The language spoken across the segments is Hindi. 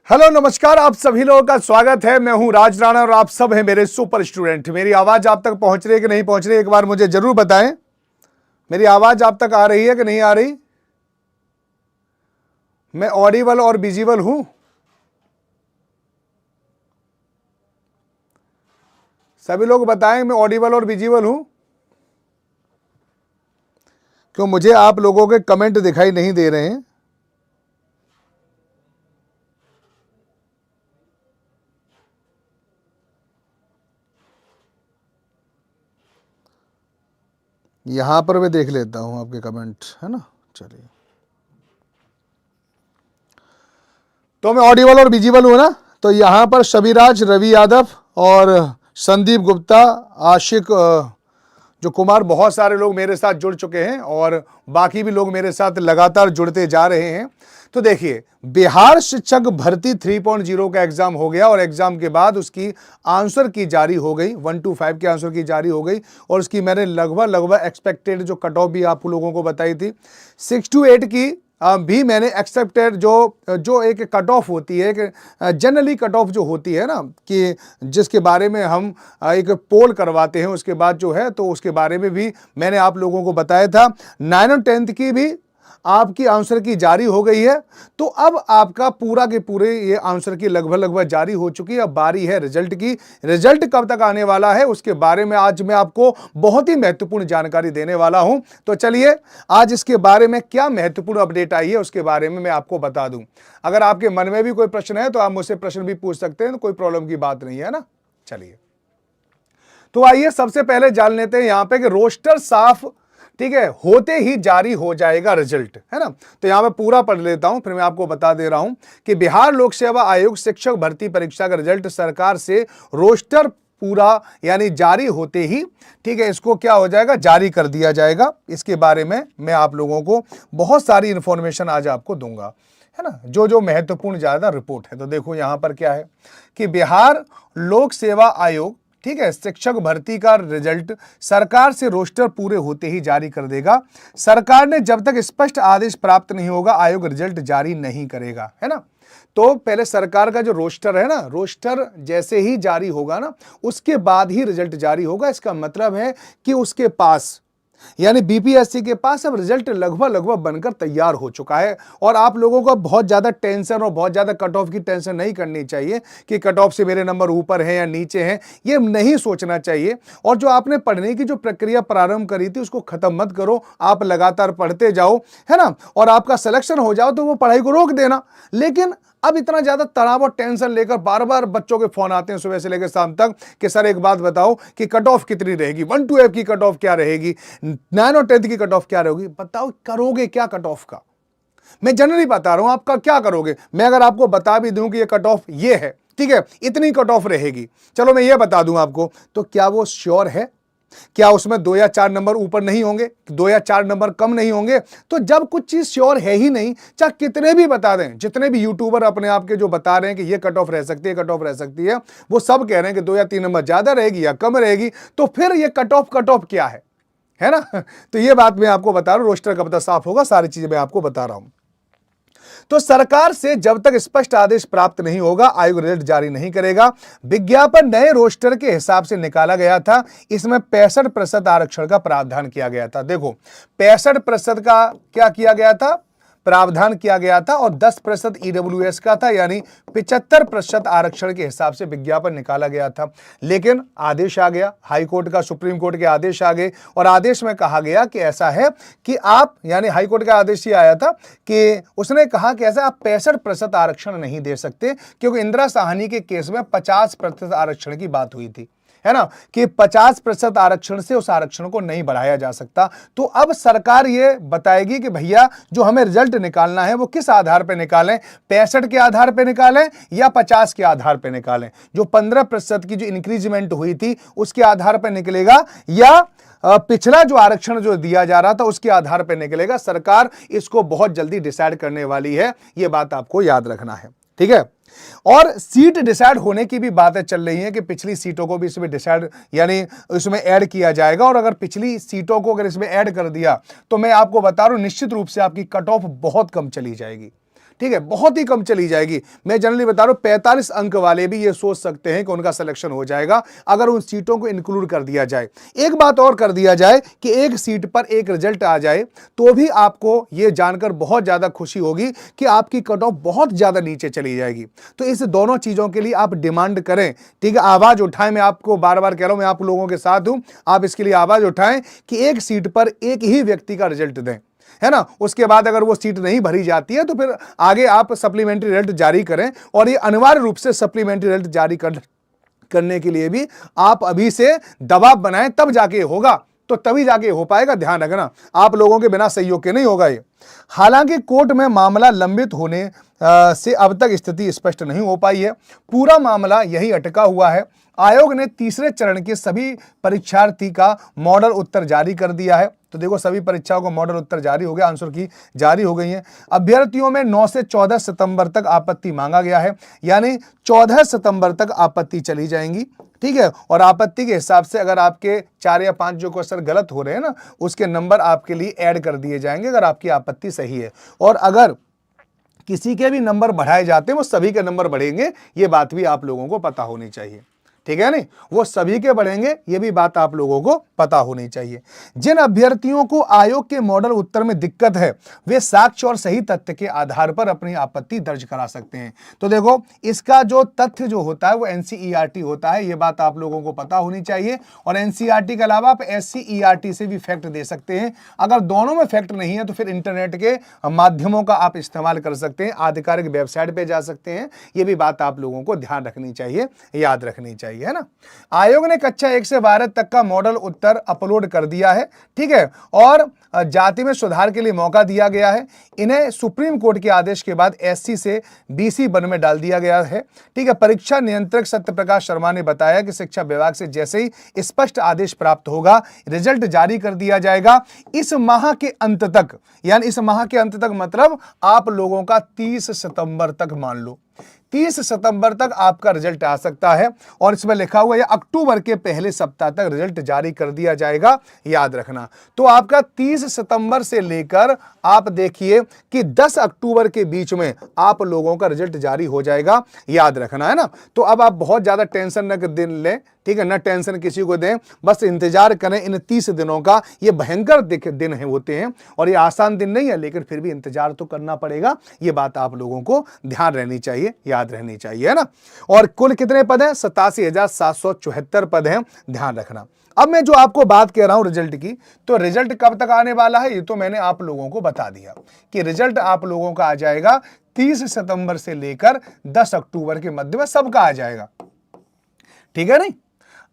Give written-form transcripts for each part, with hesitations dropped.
हेलो नमस्कार, आप सभी लोगों का स्वागत है। मैं हूं राज राणा और आप सब हैं मेरे सुपर स्टूडेंट। मेरी आवाज आप तक पहुंच रही है कि नहीं पहुंच रही है, एक बार मुझे जरूर बताएं। मेरी आवाज आप तक आ रही है कि नहीं आ रही? मैं ऑडिबल और विजिबल हूं? सभी लोग बताएं मैं ऑडिबल और विजिबल हूं? क्यों मुझे आप लोगों के कमेंट दिखाई नहीं दे रहे हैं? यहां पर मैं देख लेता हूं आपके कमेंट, है ना। चलिए, तो मैं ऑडिबल और विजिबल हूं ना। तो यहां पर शबिराज, रवि यादव और संदीप गुप्ता, आशिक जो कुमार, बहुत सारे लोग मेरे साथ जुड़ चुके हैं और बाकी भी लोग मेरे साथ लगातार जुड़ते जा रहे हैं। तो देखिए, बिहार शिक्षक भर्ती 3.0 का एग्जाम हो गया और एग्जाम के बाद उसकी आंसर की जारी हो गई। 1 to 5 की आंसर की जारी हो गई और उसकी मैंने लगभग एक्सपेक्टेड जो कट ऑफ भी आप लोगों को बताई थी, 6 to 8 की भी मैंने एक्सेप्टेड जो एक कट ऑफ होती है, एक जनरली कट ऑफ जो होती है ना, कि जिसके बारे में हम एक पोल करवाते हैं, उसके बाद जो है तो उसके बारे में भी मैंने आप लोगों को बताया था। 9 और 10th की भी आपकी आंसर की जारी हो गई है। तो अब आपका पूरा के पूरे ये आंसर की लगभग जारी हो चुकी है। अब बारी है रिजल्ट की। रिजल्ट कब तक आने वाला है उसके बारे में आज मैं आपको बहुत ही महत्वपूर्ण जानकारी देने वाला हूं। तो चलिए, आज इसके बारे में क्या महत्वपूर्ण अपडेट आई है उसके बारे में मैं आपको बता दूं। अगर आपके मन में भी कोई प्रश्न है तो आप मुझसे प्रश्न भी पूछ सकते हैं, तो कोई प्रॉब्लम की बात नहीं है ना। चलिए, तो आइए सबसे पहले जान लेते हैं यहां पे कि रोस्टर साफ, ठीक है, होते ही जारी हो जाएगा रिजल्ट, है ना। तो यहां पे पूरा पढ़ लेता हूं, फिर मैं आपको बता दे रहा हूं कि बिहार लोक सेवा आयोग शिक्षक भर्ती परीक्षा का रिजल्ट सरकार से रोस्टर पूरा यानी जारी होते ही, ठीक है, इसको क्या हो जाएगा, जारी कर दिया जाएगा। इसके बारे में मैं आप लोगों को बहुत सारी इंफॉर्मेशन आज आपको दूंगा, है ना, जो महत्वपूर्ण ज्यादा रिपोर्ट है। तो देखो यहां पर क्या है कि बिहार लोक सेवा आयोग, ठीक है, शिक्षक भर्ती का रिजल्ट सरकार से रोस्टर पूरे होते ही जारी कर देगा। सरकार ने जब तक स्पष्ट आदेश प्राप्त नहीं होगा आयोग रिजल्ट जारी नहीं करेगा, है ना। तो पहले सरकार का जो रोस्टर है ना, रोस्टर जैसे ही जारी होगा ना उसके बाद ही रिजल्ट जारी होगा। इसका मतलब है कि उसके पास यानी बीपीएससी के पास अब रिजल्ट लगभग बनकर तैयार हो चुका है। और आप लोगों को बहुत ज्यादा टेंशन और बहुत ज्यादा कट ऑफ की टेंशन नहीं करनी चाहिए कि कट ऑफ से मेरे नंबर ऊपर हैं या नीचे हैं, ये नहीं सोचना चाहिए। और जो आपने पढ़ने की जो प्रक्रिया प्रारंभ करी थी उसको खत्म मत करो, आप लगातार पढ़ते जाओ, है ना। और आपका सिलेक्शन हो जाओ तो वो पढ़ाई को रोक देना। लेकिन अब इतना ज्यादा तनाव और टेंशन लेकर बार बार बच्चों के फोन आते हैं सुबह से लेकर शाम तक कि सर एक बात बताओ कि कट ऑफ कितनी रहेगी, 1 to 8 की कट ऑफ क्या रहेगी, 9 और 10th की कट ऑफ क्या रहेगी, बताओ करोगे क्या कट ऑफ का। मैं जनरली बता रहा हूं आपका क्या करोगे। मैं अगर आपको बता भी दूं कि ये कट ऑफ ये है, ठीक है, इतनी कट ऑफ रहेगी, चलो मैं ये बता दूं आपको, तो क्या वो श्योर है? क्या उसमें 2 या 4 नंबर ऊपर नहीं होंगे, 2 या 4 नंबर कम नहीं होंगे? तो जब कुछ चीज श्योर है ही नहीं, चाहे कितने भी बता दें, जितने भी यूट्यूबर अपने आप के जो बता रहे हैं कि ये कट ऑफ रह सकती है, कट ऑफ रह सकती है, वो सब कह रहे हैं कि 2 या 3 नंबर ज्यादा रहेगी या कम रहेगी, तो फिर ये कट ऑफ क्या है ना। तो ये बात मैं आपको बता रहा हूं, रोस्टर कब तक साफ होगा, सारी चीजें मैं आपको बता रहा हूं। तो सरकार से जब तक स्पष्ट आदेश प्राप्त नहीं होगा आयोग रिजल्ट जारी नहीं करेगा। विज्ञापन नए रोस्टर के हिसाब से निकाला गया था, इसमें 65% आरक्षण का प्रावधान किया गया था। देखो 65% का क्या किया गया था, प्रावधान किया गया था, और 10% ईडब्ल्यूएस का था, यानी 75% आरक्षण के हिसाब से विज्ञापन निकाला गया था। लेकिन आदेश आ गया हाई कोर्ट का, सुप्रीम कोर्ट के आदेश आ गए और आदेश में कहा गया कि ऐसा है कि आप, यानी हाई कोर्ट का आदेश ही आया था कि उसने कहा कि ऐसा आप 65% आरक्षण नहीं दे सकते, क्योंकि इंदिरा साहनी के केस में 50% आरक्षण की बात हुई थी, है ना, कि 50% आरक्षण से उस आरक्षण को नहीं बढ़ाया जा सकता। तो अब सरकार ये बताएगी कि भैया जो हमें रिजल्ट निकालना है वो किस आधार पे निकालें, 65 के आधार पे निकालें या 50 के आधार पे निकालें। जो 15% की जो इंक्रीजमेंट हुई थी उसके आधार पे निकलेगा या पिछला जो आरक्षण जो दिया जा रहा था उसके आधार पर निकलेगा। सरकार इसको बहुत जल्दी डिसाइड करने वाली है, यह बात आपको याद रखना है, ठीक है। और सीट डिसाइड होने की भी बातें चल रही हैं कि पिछली सीटों को भी इसमें डिसाइड यानी इसमें ऐड किया जाएगा। और अगर पिछली सीटों को अगर इसमें ऐड कर दिया तो मैं आपको बता रहा हूं निश्चित रूप से आपकी कट ऑफ बहुत कम चली जाएगी, ठीक है, बहुत ही कम चली जाएगी। मैं जनरली बता रहा हूं 45 अंक वाले भी ये सोच सकते हैं कि उनका सिलेक्शन हो जाएगा अगर उन सीटों को इंक्लूड कर दिया जाए। एक बात और कर दिया जाए कि एक सीट पर एक रिजल्ट आ जाए तो भी आपको यह जानकर बहुत ज्यादा खुशी होगी कि आपकी कट ऑफ बहुत ज्यादा नीचे चली जाएगी। तो इस दोनों चीजों के लिए आप डिमांड करें, ठीक है, आवाज उठाएं। मैं आपको बार बार कह रहा हूं, मैं आप लोगों के साथ हूं, आप इसके लिए आवाज उठाएं कि एक सीट पर एक ही व्यक्ति का रिजल्ट दें, है ना। उसके बाद अगर वो सीट नहीं भरी जाती है तो फिर आगे आप सप्लीमेंट्री रिजल्ट जारी करें। और ये अनिवार्य रूप से सप्लीमेंट्री रिजल्ट जारी करने के लिए भी आप अभी से दबाव बनाएं, तब जाके होगा, तो तभी जाके हो पाएगा। ध्यान रखना, आप लोगों के बिना सहयोग के नहीं होगा ये। हालांकि कोर्ट में मामला लंबित होने से अब तक स्थिति स्पष्ट नहीं हो पाई है, पूरा मामला यही अटका हुआ है। आयोग ने तीसरे चरण के सभी परीक्षार्थी का मॉडल उत्तर जारी कर दिया है। तो देखो, सभी परीक्षाओं को मॉडल उत्तर जारी हो गया, आंसर की जारी हो गई है। अभ्यर्थियों में 9 से 14 सितंबर तक आपत्ति मांगा गया है, यानी 14 सितंबर तक आपत्ति चली जाएंगी, ठीक है। और आपत्ति के हिसाब से अगर आपके 4 या 5 जो क्वेश्चन गलत हो रहे हैं ना, उसके नंबर आपके लिए ऐड कर दिए जाएंगे अगर आपकी आपत्ति सही है। और अगर किसी के भी नंबर बढ़ाए जाते हैं वो सभी के नंबर बढ़ेंगे, ये बात भी आप लोगों को पता होनी चाहिए, ठीक है। नहीं, वो सभी के बढ़ेंगे, ये भी बात आप लोगों को पता होनी चाहिए। जिन अभ्यर्थियों को आयोग के मॉडल उत्तर में दिक्कत है वे साक्ष्य और सही तथ्य के आधार पर अपनी आपत्ति दर्ज करा सकते हैं। तो देखो, इसका जो तथ्य जो होता है वो एनसीईआरटी होता है, ये बात आप लोगों को पता होनी चाहिए। और एनसीईआरटी के अलावा आप एससीईआरटी से भी फैक्ट दे सकते हैं। अगर दोनों में फैक्ट नहीं है तो फिर इंटरनेट के माध्यमों का आप इस्तेमाल कर सकते हैं, आधिकारिक वेबसाइट पे जा सकते हैं। ये भी बात आप लोगों को ध्यान रखनी चाहिए, याद रखनी चाहिए, है ना। आयोग ने कक्षा 1 से 12 तक का मॉडल उत्तर अपलोड कर दिया है, ठीक है। और जाति में सुधार के लिए मौका दिया गया है। इन्हें सुप्रीम कोर्ट के आदेश के बाद एससी से बीसी वन में डाल दिया गया है, ठीक है। परीक्षा नियंत्रक सत्यप्रकाश शर्मा ने बताया कि शिक्षा विभाग से जैसे ही स्पष्ट आदेश प्राप्त होगा रिजल्ट जारी कर दिया जाएगा इस माह के अंत तक। यानी इस माह के अंत तक मतलब आप लोगों का 30 सितंबर तक, मान लो 30 सितंबर तक आपका रिजल्ट आ सकता है। और इसमें लिखा हुआ है अक्टूबर के पहले सप्ताह तक रिजल्ट जारी कर दिया जाएगा, याद रखना। तो आपका 30 सितंबर से लेकर आप देखिए कि 10 अक्टूबर के बीच में आप लोगों का रिजल्ट जारी हो जाएगा, याद रखना, है ना। तो अब आप बहुत ज्यादा टेंशन न दिन लें, ठीक है, न टेंशन किसी को दें, बस इंतजार करें इन 30 दिनों का। ये भयंकर दिन होते हैं और ये आसान दिन नहीं है, लेकिन फिर भी इंतजार तो करना पड़ेगा। ये बात आप लोगों को ध्यान रहनी चाहिए, याद रहनी चाहिए, है ना। और कुल कितने पद हैं? 87,774 पद हैं, ध्यान रखना। अब मैं जो आपको बात कह रहा हूं रिजल्ट की, तो रिजल्ट कब तक आने वाला है ये तो मैंने आप लोगों को बता दिया कि रिजल्ट आप लोगों का आ जाएगा 30 सितंबर से लेकर 10 अक्टूबर के मध्य में सबका आ जाएगा, ठीक है। नहीं,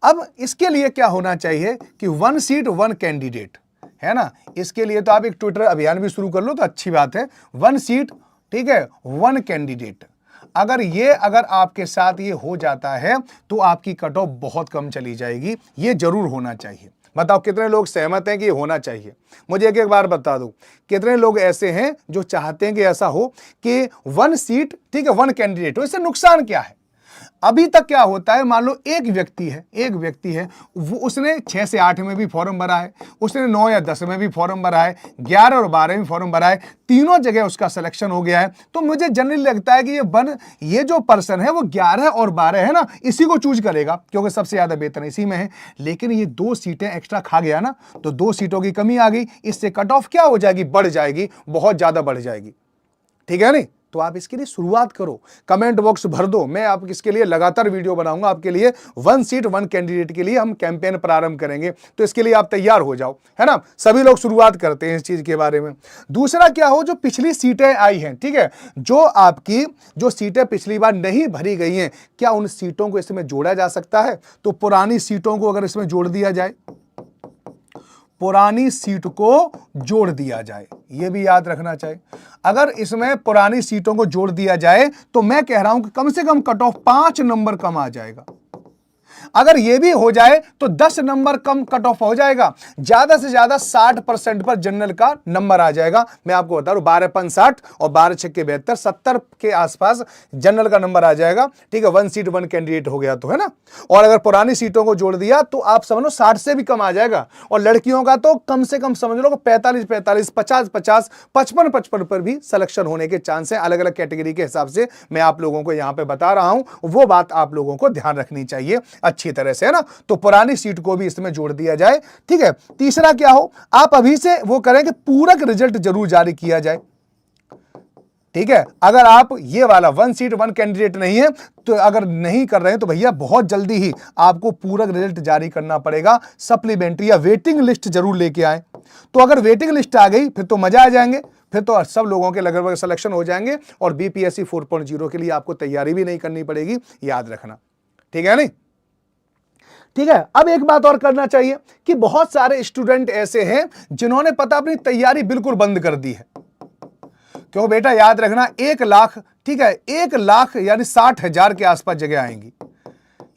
अब इसके लिए क्या होना चाहिए कि 1 सीट 1 कैंडिडेट, है ना। इसके लिए तो आप एक ट्विटर अभियान भी शुरू कर लो तो अच्छी बात है। 1 सीट, ठीक है, 1 कैंडिडेट। अगर आपके साथ ये हो जाता है तो आपकी कट ऑफ बहुत कम चली जाएगी। ये जरूर होना चाहिए। बताओ कितने लोग सहमत हैं कि ये होना चाहिए? मुझे एक बार बता दो, कितने लोग ऐसे हैं जो चाहते हैं कि ऐसा हो कि 1 सीट, ठीक है, 1 कैंडिडेट हो? इससे नुकसान क्या है? अभी तक क्या होता है, मान लो एक व्यक्ति है वो उसने 6 से 8 में भी फॉर्म भरा है, उसने 9 या 10 में भी फॉर्म भरा है, 11 और 12 में फॉर्म भरा है, तीनों जगह उसका सिलेक्शन हो गया है। तो मुझे जनरली लगता है कि ये जो पर्सन है वो 11 और 12 है ना, इसी को चूज करेगा क्योंकि सबसे ज्यादा वेतन इसी में है। लेकिन ये 2 सीटें एक्स्ट्रा खा गया ना, तो 2 सीटों की कमी आ गई। इससे कट ऑफ क्या हो जाएगी? बढ़ जाएगी, बहुत ज्यादा बढ़ जाएगी, ठीक है। नहीं, तो आप इसके लिए शुरुआत करो, कमेंट बॉक्स भर दो। मैं आप इसके लिए लगातार वीडियो बनाऊंगा आपके लिए। 1 सीट 1 कैंडिडेट के लिए हम कैंपेन प्रारंभ करेंगे, तो इसके लिए आप तैयार हो जाओ, है ना। सभी लोग शुरुआत करते हैं इस चीज के बारे में। दूसरा क्या हो, जो पिछली सीटें आई हैं, ठीक है, जो सीटें पिछली बार नहीं भरी गई हैं, क्या उन सीटों को इसमें जोड़ा जा सकता है? तो पुरानी सीटों को अगर इसमें जोड़ दिया जाए, पुरानी सीट को जोड़ दिया जाए, यह भी याद रखना चाहिए। अगर इसमें पुरानी सीटों को जोड़ दिया जाए तो मैं कह रहा हूं कि कम से कम कट ऑफ 5 नंबर कम आ जाएगा। अगर ये भी हो जाए तो 10 नंबर कम कट ऑफ हो जाएगा, ज्यादा से ज्यादा 60% पर जनरल का नंबर आ जाएगा। मैं आपको बता रहा हूं 12×5 = 60 और 12×6 = 72, 70 के आसपास जनरल का नंबर आ जाएगा। ठीक है, 1 सीट 1 कैंडिडेट हो गया तो, है ना। और अगर पुरानी सीटों को जोड़ दिया तो आप समझ लो 60 से भी कम आ जाएगा। और लड़कियों का तो कम से कम समझ लो 45, 50, 55, 55 पर भी सिलेक्शन होने के चांस है। अलग अलग कैटेगरी के हिसाब से मैं आप लोगों को यहां पे बता रहा हूं, वो बात आप लोगों को ध्यान रखनी चाहिए अच्छी तरह से, है ना। तो पुरानी सीट को भी इसमें जोड़ दिया जाए। ठीक है, तीसरा क्या हो, आप अभी से वो करें कि पूरक रिजल्ट जरूर जारी किया जाए। ठीक है, अगर आप ये वाला 1 सीट 1 कैंडिडेट नहीं है तो अगर नहीं कर रहे हैं तो भैया बहुत जल्दी ही आपको पूरक रिजल्ट जारी करना पड़ेगा। सप्लीमेंट्री या वेटिंग लिस्ट जरूर लेके आए। तो अगर वेटिंग लिस्ट आ गई फिर तो मजा आ जाएंगे, फिर तो सब लोगों के लगभग सिलेक्शन हो जाएंगे और बीपीएससी 4.0 के लिए आपको तैयारी भी नहीं करनी पड़ेगी, याद रखना। ठीक है नहीं? ठीक है, अब एक बात और करना चाहिए कि बहुत सारे स्टूडेंट ऐसे हैं जिन्होंने पता अपनी तैयारी बिल्कुल बंद कर दी है। क्यों बेटा, याद रखना 1 लाख, ठीक है, 1 लाख यानी 60,000 के आसपास जगह आएंगी।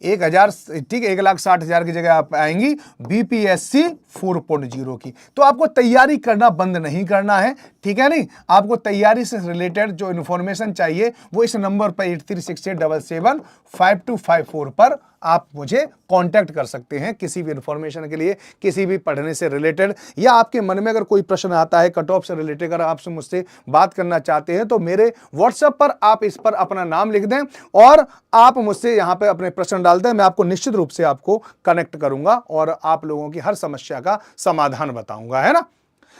1,000, ठीक है, 1,60,000 की जगह आप आएंगी बीपीएससी 4.0 की। तो आपको तैयारी करना बंद नहीं करना है। ठीक है नहीं, आपको तैयारी से रिलेटेड जो इन्फॉर्मेशन चाहिए वो इस नंबर पर 8368775254 पर आप मुझे कांटेक्ट कर सकते हैं किसी भी इंफॉर्मेशन के लिए, किसी भी पढ़ने से रिलेटेड, या आपके मन में अगर कोई प्रश्न आता है कट ऑफ से रिलेटेड, अगर आपसे मुझसे बात करना चाहते हैं तो मेरे व्हाट्सएप पर आप इस पर अपना नाम लिख दें और आप मुझसे यहां पे अपने प्रश्न डाल दें। मैं आपको निश्चित रूप से आपको कनेक्ट करूंगा और आप लोगों की हर समस्या का समाधान बताऊंगा, है ना।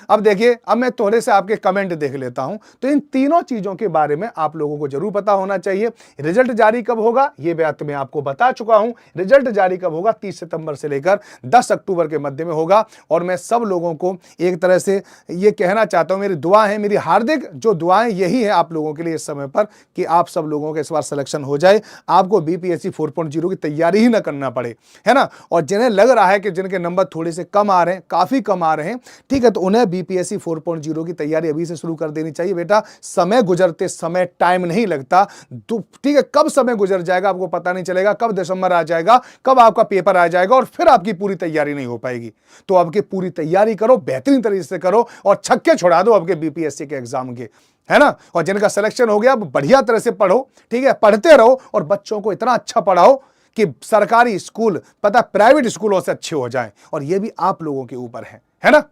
अब देखिए, अब मैं थोड़े से आपके कमेंट देख लेता हूं। तो इन तीनों चीजों के बारे में आप लोगों को जरूर पता होना चाहिए। रिजल्ट जारी कब होगा ये बात मैं आपको बता चुका हूं। रिजल्ट जारी कब होगा, 30 सितंबर से लेकर 10 अक्टूबर के मध्य में होगा। और मैं सब लोगों को एक तरह से ये कहना चाहता हूं, मेरी दुआ है, मेरी हार्दिक जो दुआएं यही है आप लोगों के लिए इस समय पर, कि आप सब लोगों के इस बार सिलेक्शन हो जाए, आपको बीपीएससी 4.0 की तैयारी ही ना करना पड़े, है ना। और जिन्हें लग रहा है कि जिनके नंबर थोड़े से कम आ रहे हैं, काफी कम आ रहे हैं, ठीक है, तो उन्हें बीपीएससी 4.0 की तैयारी अभी से शुरू कर देनी चाहिए। बेटा, समय गुजरते समय टाइम नहीं लगता, ठीक है, कब समय गुजर जाएगा आपको पता नहीं चलेगा, कब दिसंबर आ जाएगा, कब आपका पेपर आ जाएगा और फिर आपकी पूरी तैयारी नहीं हो पाएगी। तो आपकी पूरी तैयारी करो, बेहतरीन तरीके से करो और छक्के छुड़ा दो आपके बीपीएससी के एग्जाम के, है ना। और जिनका सिलेक्शन हो गया बढ़िया तरह से पढ़ो, ठीक है, पढ़ते रहो और बच्चों को इतना अच्छा पढ़ाओ कि सरकारी स्कूल पता प्राइवेट स्कूलों से अच्छे हो जाएं। और ये भी आप लोगों के ऊपर है ना।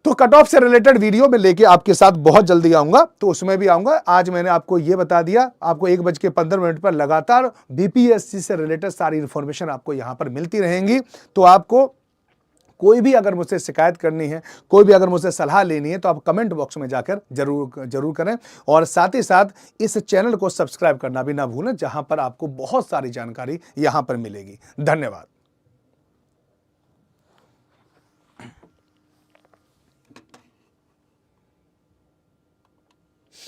तो कट ऑफ से रिलेटेड वीडियो में लेके आपके साथ बहुत जल्दी आऊंगा, तो उसमें भी आऊंगा। आज मैंने आपको ये बता दिया, आपको 1:15 पर लगातार बीपीएससी से रिलेटेड सारी इंफॉर्मेशन आपको यहां पर मिलती रहेंगी। तो आपको कोई भी अगर मुझसे शिकायत करनी है, कोई भी अगर मुझसे सलाह लेनी है, तो आप कमेंट बॉक्स में जाकर जरूर करें। और साथ ही साथ इस चैनल को सब्सक्राइब करना भी ना भूलें, जहां पर आपको बहुत सारी जानकारी यहां पर मिलेगी। धन्यवाद।